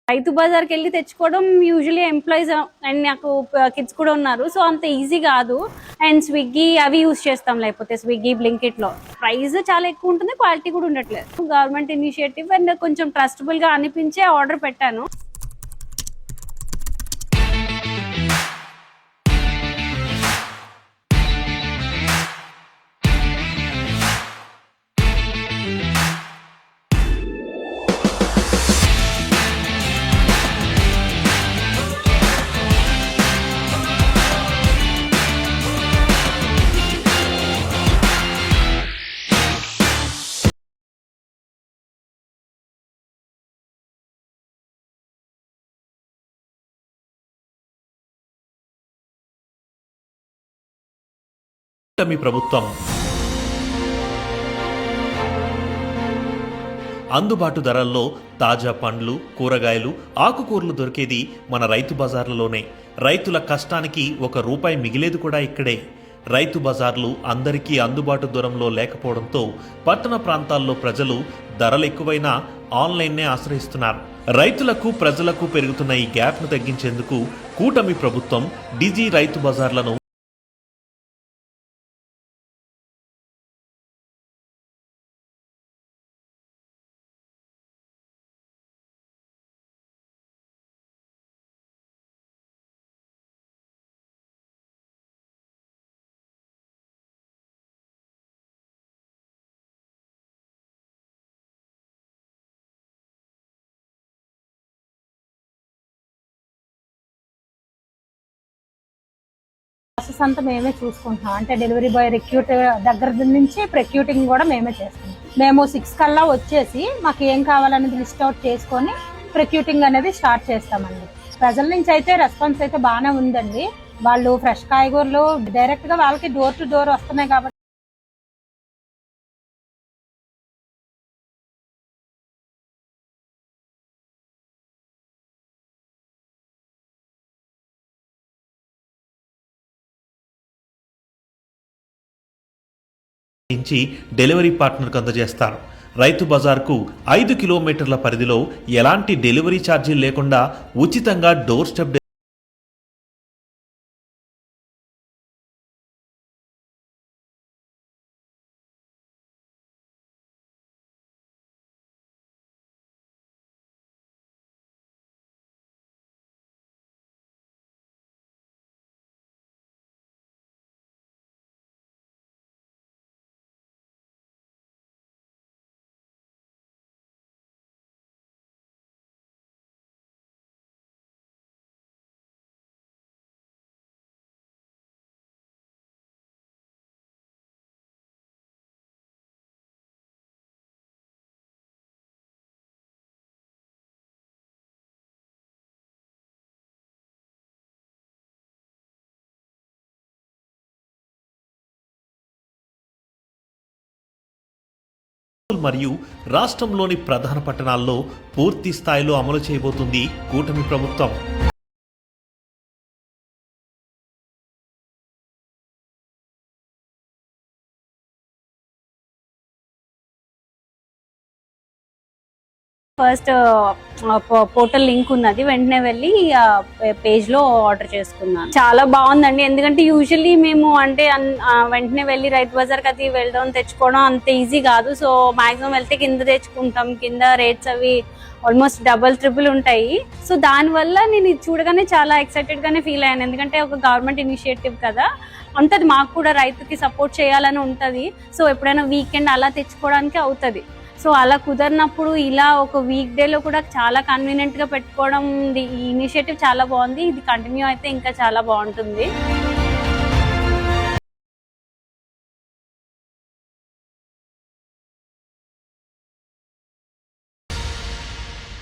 రైతు బజార్కి వెళ్ళి తెచ్చుకోవడం యూజువలీ ఎంప్లాయీస్ అండ్ నాకు కిడ్స్ కూడా ఉన్నారు, సో అంత ఈజీ కాదు. అండ్ స్విగ్గీ అవి యూజ్ చేస్తాం, లేకపోతే స్విగ్గీ బ్లింకిట్ లో ప్రైస్ చాలా ఎక్కువ ఉంటుంది, క్వాలిటీ కూడా ఉండట్లేదు. గవర్నమెంట్ ఇనిషియేటివ్ అండ్ కొంచెం ట్రస్టబుల్ గా అనిపించే ఆర్డర్ పెట్టాను. మీ ప్రభుత్వం అందుబాటు ధరల్లో తాజా పండ్లు, కూరగాయలు, ఆకుకూరలు దొరికేది మన రైతు బజార్లలోనే. రైతుల కష్టానికి ₹1 మిగిలేది కూడా ఇక్కడే. రైతు బజార్లు అందరికీ అందుబాటు దూరంలో లేకపోవడంతో పట్టణ ప్రాంతాల్లో ప్రజలు ధరలు ఎక్కువైనా ఆన్లైన్నే ఆశ్రయిస్తున్నారు. రైతులకు ప్రజలకు పెరుగుతున్న ఈ గ్యాప్ను తగ్గించేందుకు కూటమి ప్రభుత్వం డిజి రైతు బజార్లను ప్రాసెస్ అంతా మేమే చూసుకుంటాం. అంటే డెలివరీ బాయ్ రిక్రూట్ దగ్గర నుంచి ప్రక్యూటింగ్ కూడా మేమే చేస్తాం. మేము 6 కల్లా వచ్చేసి మాకు ఏం కావాలనేది లిస్ట్ అవుట్ చేసుకొని ప్రక్యూటింగ్ అనేది స్టార్ట్ చేస్తామండి. ప్రజల నుంచి అయితే రెస్పాన్స్ అయితే బాగానే ఉందండి. వాళ్ళు ఫ్రెష్ కాయగూరలు డైరెక్ట్ గా వాళ్ళకి డోర్ టు డోర్ వస్తున్నాయి కాబట్టి డెలివరీ పార్ట్నర్కు అందజేస్తారు. రైతు బజార్కు 5 కిలోమీటర్ల పరిధిలో ఎలాంటి డెలివరీ ఛార్జీలు లేకుండా ఉచితంగా డోర్ స్టెప్ మరియు రాష్ట్రంలోని ప్రధాన పట్టణాల్లో పూర్తి స్థాయిలో అమలు చేయబోతుంది కూటమి ప్రభుత్వం. ఫస్ట్ పోర్టల్ లింక్ ఉన్నది, వెంటనే వెళ్ళి పేజ్ లో ఆర్డర్ చేసుకున్నాను. చాలా బాగుందండి. ఎందుకంటే యూజువల్లీ మేము అంటే వెంటనే వెళ్ళి రైతు బజార్కి అది వెళ్ళడం తెచ్చుకోవడం అంత ఈజీ కాదు. సో మాక్సిమం వెళ్తే కింద తెచ్చుకుంటాం, కింద రేట్స్ అవి ఆల్మోస్ట్ డబల్ ట్రిపుల్ ఉంటాయి. సో దానివల్ల నేను ఇది చూడగానే చాలా ఎక్సైటెడ్ గానే ఫీల్ అయ్యాను. ఎందుకంటే ఒక గవర్నమెంట్ ఇనిషియేటివ్ కదా, ఉంటది మాకు కూడా రైతుకి సపోర్ట్ చేయాలని ఉంటది. సో ఎప్పుడైనా వీకెండ్ అలా తెచ్చుకోవడానికి అవుతుంది. సో అలా కుదరినప్పుడు ఇలా ఒక వీక్ డేలో కూడా చాలా కన్వీనియంట్ గా పెట్టుకోవడం, ఈ ఇనిషియేటివ్ చాలా బాగుంది. ఇది కంటిన్యూ అయితే ఇంకా చాలా బాగుంటుంది.